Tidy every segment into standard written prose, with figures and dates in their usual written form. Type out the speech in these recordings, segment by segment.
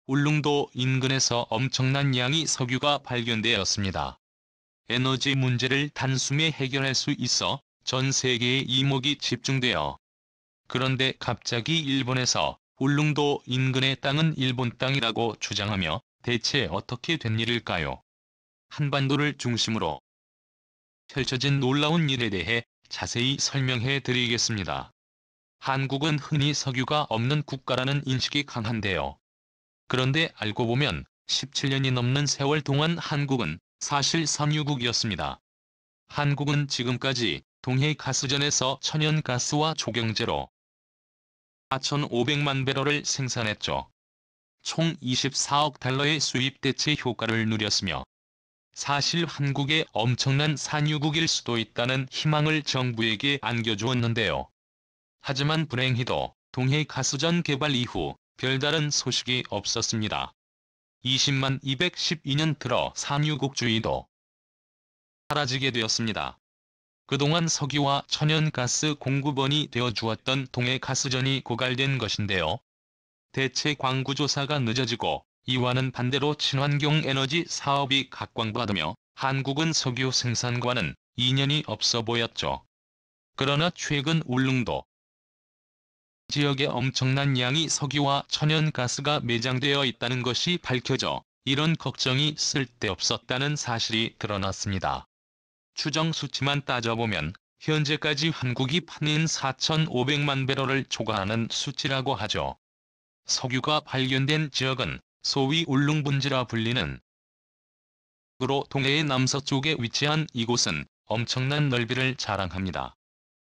울릉도 인근에서 엄청난 양의 석유가 발견되었습니다. 에너지 문제를 단숨에 해결할 수 있어 전 세계의 이목이 집중되어. 그런데 갑자기 일본에서 울릉도 인근의 땅은 일본 땅이라고 주장하며 대체 어떻게 된 일일까요? 한반도를 중심으로 펼쳐진 놀라운 일에 대해 자세히 설명해 드리겠습니다. 한국은 흔히 석유가 없는 국가라는 인식이 강한데요. 그런데 알고 보면 17년이 넘는 세월 동안 한국은 사실 산유국이었습니다. 한국은 지금까지 동해 가스전에서 천연가스와 조경제로 4,500만 배럴을 생산했죠. 총 24억 달러의 수입 대체 효과를 누렸으며 사실 한국의 엄청난 산유국일 수도 있다는 희망을 정부에게 안겨주었는데요. 하지만 불행히도 동해 가스전 개발 이후 별다른 소식이 없었습니다. 20만 212년 들어 산유국주의도 사라지게 되었습니다. 그동안 석유와 천연가스 공급원이 되어주었던 동해 가스전이 고갈된 것인데요. 대체 광구조사가 늦어지고 이와는 반대로 친환경 에너지 사업이 각광받으며 한국은 석유 생산과는 인연이 없어 보였죠. 그러나 최근 울릉도 지역에 엄청난 양의 석유와 천연가스가 매장되어 있다는 것이 밝혀져 이런 걱정이 쓸데없었다는 사실이 드러났습니다. 추정 수치만 따져보면 현재까지 한국이 파낸 4,500만 배럴을 초과하는 수치라고 하죠. 석유가 발견된 지역은 소위 울릉분지라 불리는 으로 동해의 남서쪽에 위치한 이곳은 엄청난 넓이를 자랑합니다.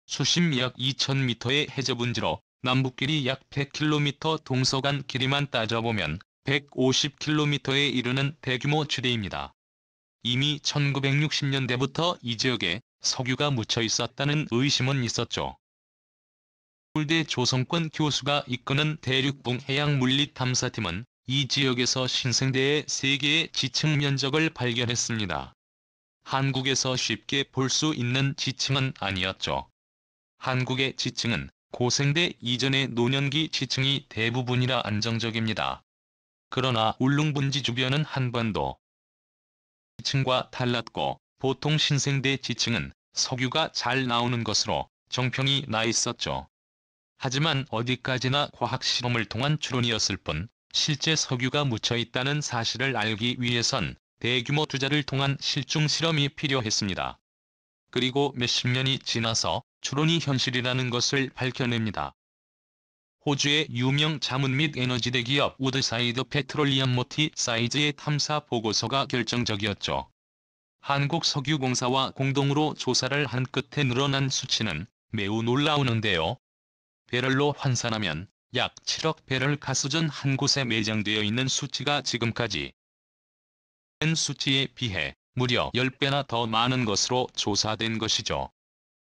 수심 약 2,000m의 해저분지로 남북길이 약 100km, 동서간 길이만 따져보면 150km에 이르는 대규모 지대입니다. 이미 1960년대부터 이 지역에 석유가 묻혀 있었다는 의심은 있었죠. 서울대 조성권 교수가 이끄는 대륙붕 해양물리탐사팀은 이 지역에서 신생대의 3개의 지층 면적을 발견했습니다. 한국에서 쉽게 볼 수 있는 지층은 아니었죠. 한국의 지층은 고생대 이전의 노년기 지층이 대부분이라 안정적입니다. 그러나 울릉분지 주변은 한반도 지층과 달랐고 보통 신생대 지층은 석유가 잘 나오는 것으로 정평이 나 있었죠. 하지만 어디까지나 과학실험을 통한 추론이었을 뿐 실제 석유가 묻혀 있다는 사실을 알기 위해선 대규모 투자를 통한 실증 실험이 필요했습니다. 그리고 몇십 년이 지나서 추론이 현실이라는 것을 밝혀냅니다. 호주의 유명 자문 및 에너지 대기업 우드사이드 페트롤리엄 모티 사이즈의 탐사 보고서가 결정적이었죠. 한국석유공사와 공동으로 조사를 한 끝에 늘어난 수치는 매우 놀라우는데요. 배럴로 환산하면 약 7억 배럴 가스전 한 곳에 매장되어 있는 수치가 지금까지 된 수치에 비해 무려 10배나 더 많은 것으로 조사된 것이죠.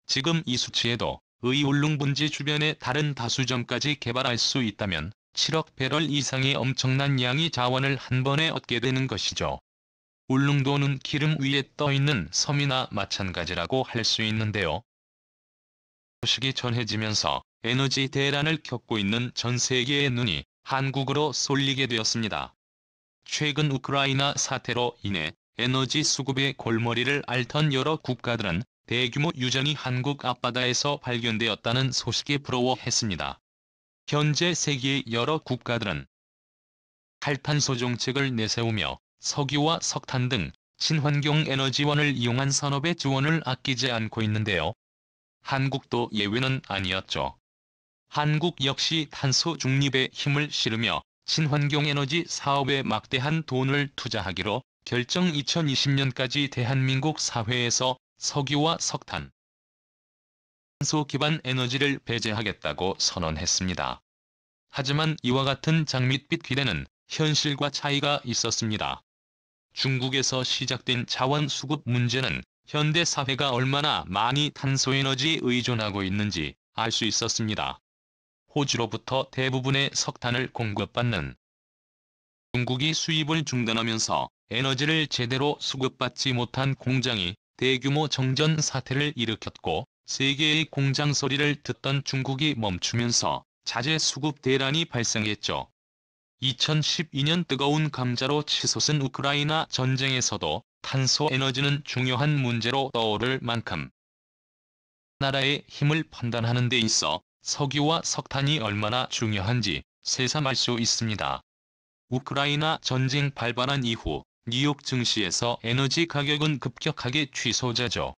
지금 이 수치에도 울릉분지 주변의 다른 다수점까지 개발할 수 있다면 7억 배럴 이상의 엄청난 양의 자원을 한 번에 얻게 되는 것이죠. 울릉도는 기름 위에 떠있는 섬이나 마찬가지라고 할 수 있는데요. 소식이 전해지면서 에너지 대란을 겪고 있는 전 세계의 눈이 한국으로 쏠리게 되었습니다. 최근 우크라이나 사태로 인해 에너지 수급의 골머리를 앓던 여러 국가들은 대규모 유전이 한국 앞바다에서 발견되었다는 소식에 부러워했습니다. 현재 세계의 여러 국가들은 탈탄소 정책을 내세우며 석유와 석탄 등 친환경 에너지원을 이용한 산업의 지원을 아끼지 않고 있는데요. 한국도 예외는 아니었죠. 한국 역시 탄소 중립에 힘을 실으며 친환경 에너지 사업에 막대한 돈을 투자하기로 결정 2020년까지 대한민국 사회에서 석유와 석탄, 탄소 기반 에너지를 배제하겠다고 선언했습니다. 하지만 이와 같은 장밋빛 기대는 현실과 차이가 있었습니다. 중국에서 시작된 자원 수급 문제는 현대 사회가 얼마나 많이 탄소에너지에 의존하고 있는지 알 수 있었습니다. 호주로부터 대부분의 석탄을 공급받는 중국이 수입을 중단하면서 에너지를 제대로 수급받지 못한 공장이 대규모 정전 사태를 일으켰고 세계의 공장 소리를 듣던 중국이 멈추면서 자재 수급 대란이 발생했죠. 2012년 뜨거운 감자로 치솟은 우크라이나 전쟁에서도 탄소 에너지는 중요한 문제로 떠오를 만큼 나라의 힘을 판단하는 데 있어 석유와 석탄이 얼마나 중요한지 새삼 알 수 있습니다. 우크라이나 전쟁 발발한 이후 뉴욕 증시에서 에너지 가격은 급격하게 취소되죠.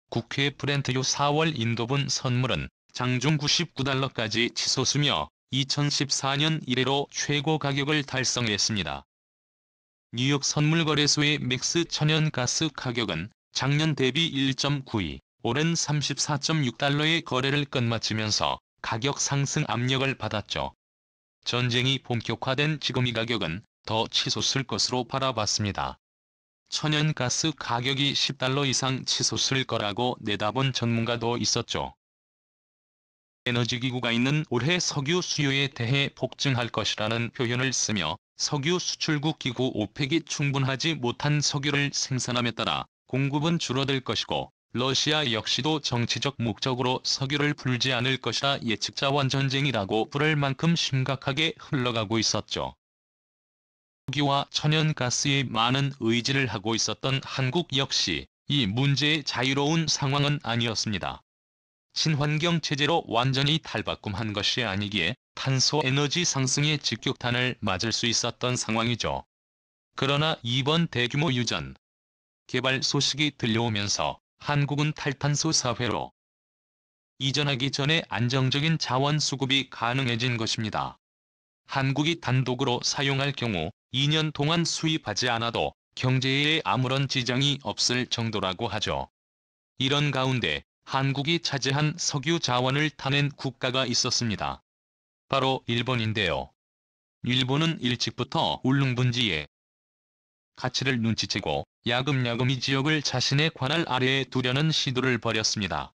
국회 브렌트유 4월 인도분 선물은 장중 99달러까지 치솟으며 2014년 이래로 최고 가격을 달성했습니다. 뉴욕 선물거래소의 맥스 천연가스 가격은 작년 대비 1.92, 오른 34.6달러의 거래를 끝마치면서 가격 상승 압력을 받았죠. 전쟁이 본격화된 지금 이 가격은 더 치솟을 것으로 바라봤습니다. 천연가스 가격이 10달러 이상 치솟을 거라고 내다본 전문가도 있었죠. 에너지기구가 있는 올해 석유 수요에 대해 폭증할 것이라는 표현을 쓰며 석유 수출국 기구 오펙이 충분하지 못한 석유를 생산함에 따라 공급은 줄어들 것이고 러시아 역시도 정치적 목적으로 석유를 풀지 않을 것이라 예측 자원 전쟁이라고 부를 만큼 심각하게 흘러가고 있었죠. 석유와 천연가스에 많은 의지를 하고 있었던 한국 역시 이 문제의 자유로운 상황은 아니었습니다. 친환경 체제로 완전히 탈바꿈한 것이 아니기에 탄소 에너지 상승의 직격탄을 맞을 수 있었던 상황이죠. 그러나 이번 대규모 유전 개발 소식이 들려오면서 한국은 탈탄소 사회로 이전하기 전에 안정적인 자원 수급이 가능해진 것입니다. 한국이 단독으로 사용할 경우 2년 동안 수입하지 않아도 경제에 아무런 지장이 없을 정도라고 하죠. 이런 가운데 한국이 차지한 석유 자원을 타낸 국가가 있었습니다. 바로 일본인데요. 일본은 일찍부터 울릉분지의 가치를 눈치채고 야금야금 이 지역을 자신의 관할 아래에 두려는 시도를 벌였습니다.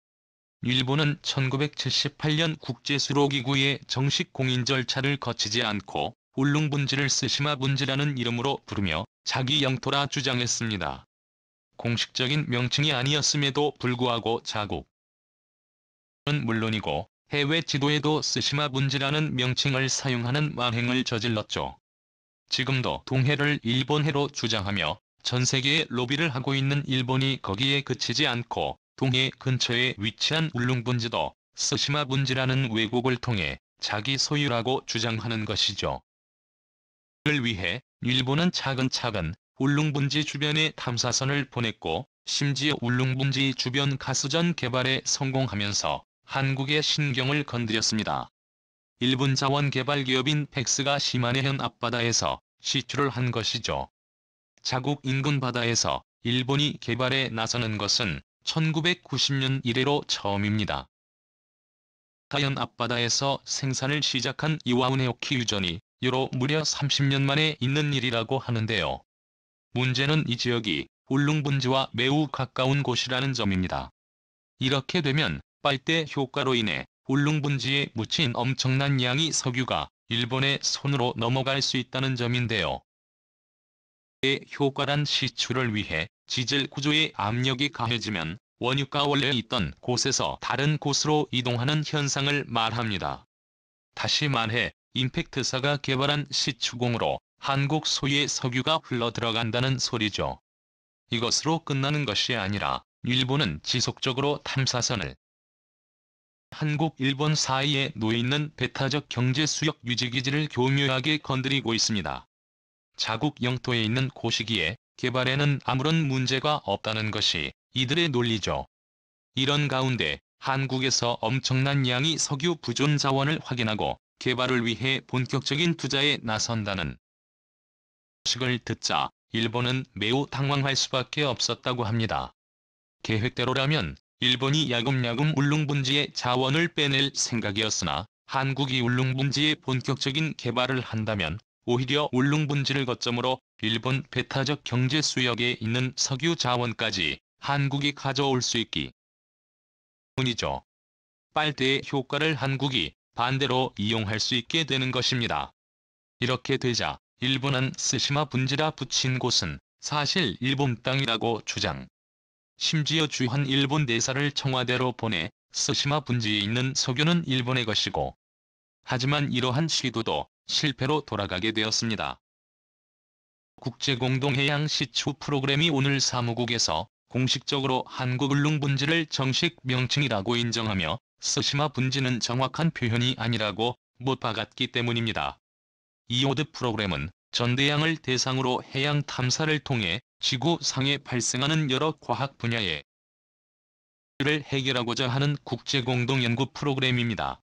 일본은 1978년 국제수로기구의 정식 공인 절차를 거치지 않고 울릉분지를 스시마분지라는 이름으로 부르며 자기 영토라 주장했습니다. 공식적인 명칭이 아니었음에도 불구하고 자국은 물론이고 해외 지도에도 스시마분지라는 명칭을 사용하는 만행을 저질렀죠. 지금도 동해를 일본해로 주장하며 전 세계에 로비를 하고 있는 일본이 거기에 그치지 않고 동해 근처에 위치한 울릉분지도 스시마분지라는 왜곡을 통해 자기 소유라고 주장하는 것이죠. 이를 위해 일본은 차근차근 울릉분지 주변에 탐사선을 보냈고 심지어 울릉분지 주변 가스전 개발에 성공하면서 한국의 신경을 건드렸습니다. 일본 자원개발기업인 팩스가 시마네현 앞바다에서 시추를 한 것이죠. 자국 인근 바다에서 일본이 개발에 나서는 것은 1990년 이래로 처음입니다. 타현 앞바다에서 생산을 시작한 이와우네오키 유전이 이로 무려 30년 만에 있는 일이라고 하는데요. 문제는 이 지역이 울릉분지와 매우 가까운 곳이라는 점입니다. 이렇게 되면 빨대 효과로 인해 울릉분지에 묻힌 엄청난 양의 석유가 일본의 손으로 넘어갈 수 있다는 점인데요. 의 효과란 시추를 위해 지질 구조의 압력이 가해지면 원유가 원래 있던 곳에서 다른 곳으로 이동하는 현상을 말합니다. 다시 말해 임팩트사가 개발한 시추공으로 한국 소유의 석유가 흘러들어간다는 소리죠. 이것으로 끝나는 것이 아니라 일본은 지속적으로 탐사선을 한국, 일본 사이에 놓여있는 배타적 경제 수역 유지기지를 교묘하게 건드리고 있습니다. 자국 영토에 있는 곳이기에 개발에는 아무런 문제가 없다는 것이 이들의 논리죠. 이런 가운데 한국에서 엄청난 양의 석유 부존 자원을 확인하고 개발을 위해 본격적인 투자에 나선다는 소식을 듣자 일본은 매우 당황할 수밖에 없었다고 합니다. 계획대로라면 일본이 야금야금 울릉분지의 자원을 빼낼 생각이었으나 한국이 울릉분지의 본격적인 개발을 한다면 오히려 울릉분지를 거점으로 일본 배타적 경제 수역에 있는 석유 자원까지 한국이 가져올 수 있기 때문이죠. 빨대의 효과를 한국이 반대로 이용할 수 있게 되는 것입니다. 이렇게 되자 일본은 스시마 분지라 붙인 곳은 사실 일본 땅이라고 주장. 심지어 주한 일본 대사를 청와대로 보내 스시마 분지에 있는 석유는 일본의 것이고. 하지만 이러한 시도도 실패로 돌아가게 되었습니다. 국제공동해양 시추 프로그램이 오늘 사무국에서 공식적으로 한국 울릉분지를 정식 명칭이라고 인정하며 스시마 분지는 정확한 표현이 아니라고 못 박았기 때문입니다. 이오드 프로그램은 전대양을 대상으로 해양 탐사를 통해 지구상에 발생하는 여러 과학 분야의 를 해결하고자 하는 국제공동연구 프로그램입니다.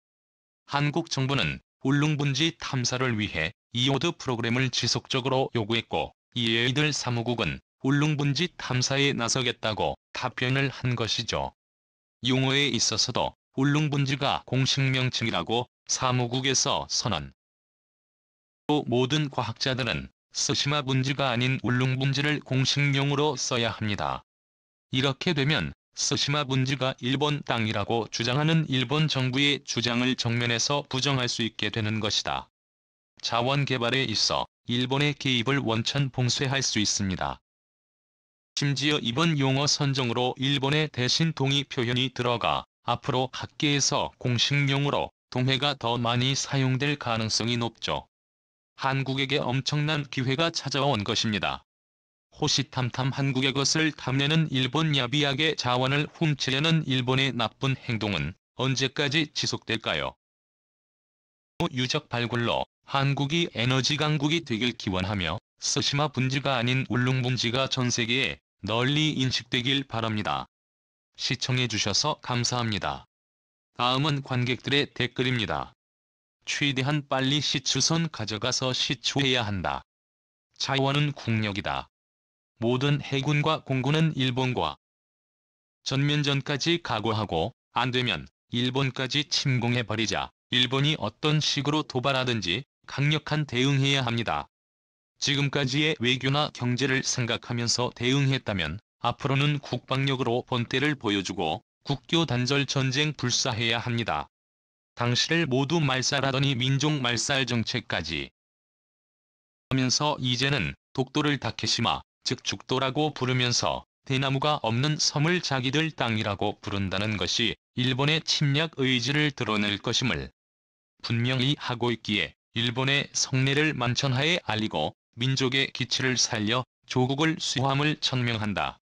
한국 정부는 울릉분지 탐사를 위해 이오드 프로그램을 지속적으로 요구했고 이에 이들 사무국은 울릉분지 탐사에 나서겠다고 답변을 한 것이죠. 용어에 있어서도 울릉분지가 공식 명칭이라고 사무국에서 선언. 또 모든 과학자들은 스시마 분지가 아닌 울릉분지를 공식용어로 써야 합니다. 이렇게 되면 스시마 분지가 일본 땅이라고 주장하는 일본 정부의 주장을 정면에서 부정할 수 있게 되는 것이다. 자원 개발에 있어 일본의 개입을 원천 봉쇄할 수 있습니다. 심지어 이번 용어 선정으로 일본의 대신 동의 표현이 들어가 앞으로 학계에서 공식용어로 동해가 더 많이 사용될 가능성이 높죠. 한국에게 엄청난 기회가 찾아온 것입니다. 호시탐탐 한국의 것을 탐내는 일본 야비하게 자원을 훔치려는 일본의 나쁜 행동은 언제까지 지속될까요? 유적 발굴로 한국이 에너지 강국이 되길 기원하며 스시마 분지가 아닌 울릉분지가 전세계에 널리 인식되길 바랍니다. 시청해주셔서 감사합니다. 다음은 관객들의 댓글입니다. 최대한 빨리 시추선 가져가서 시추해야 한다. 자원은 국력이다. 모든 해군과 공군은 일본과 전면전까지 각오하고 안되면 일본까지 침공해버리자. 일본이 어떤 식으로 도발하든지 강력한 대응해야 합니다. 지금까지의 외교나 경제를 생각하면서 대응했다면 앞으로는 국방력으로 본때를 보여주고 국교 단절 전쟁 불사해야 합니다. 당시를 모두 말살하더니 민족 말살 정책까지 하면서 이제는 독도를 다케시마, 즉 죽도라고 부르면서 대나무가 없는 섬을 자기들 땅이라고 부른다는 것이 일본의 침략 의지를 드러낼 것임을 분명히 하고 있기에 일본의 성내를 만천하에 알리고 민족의 기치를 살려 조국을 수호함을 천명한다.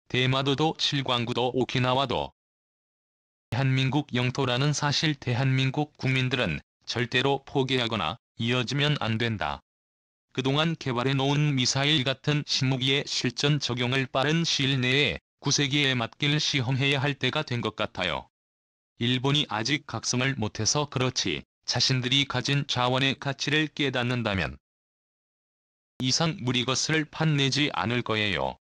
대마도도 칠광구도 오키나와도 대한민국 영토라는 사실 대한민국 국민들은 절대로 포기하거나 이어지면 안 된다. 그동안 개발해놓은 미사일 같은 신무기의 실전 적용을 빠른 시일 내에 구세기에 맞길 시험해야 할 때가 된 것 같아요. 일본이 아직 각성을 못해서 그렇지 자신들이 가진 자원의 가치를 깨닫는다면 이상 무리것을 판내지 않을 거예요.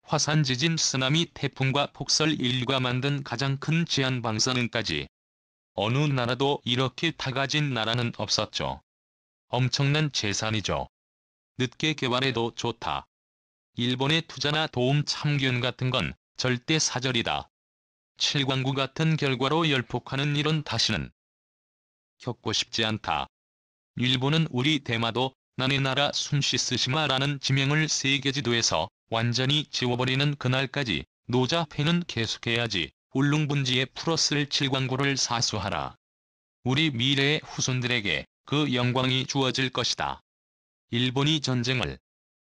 화산 지진 쓰나미 태풍과 폭설 인류가 만든 가장 큰 제한 방사능까지 어느 나라도 이렇게 다 가진 나라는 없었죠. 엄청난 재산이죠. 늦게 개발해도 좋다. 일본의 투자나 도움 참견 같은 건 절대 사절이다. 칠광구 같은 결과로 열폭하는 일은 다시는 겪고 싶지 않다. 일본은 우리 대마도 난의 나라 순시 스시마라는 지명을 세계지도에서 완전히 지워버리는 그날까지 노자패는 계속해야지. 울릉분지에 풀었을 칠광구를 사수하라. 우리 미래의 후손들에게 그 영광이 주어질 것이다. 일본이 전쟁을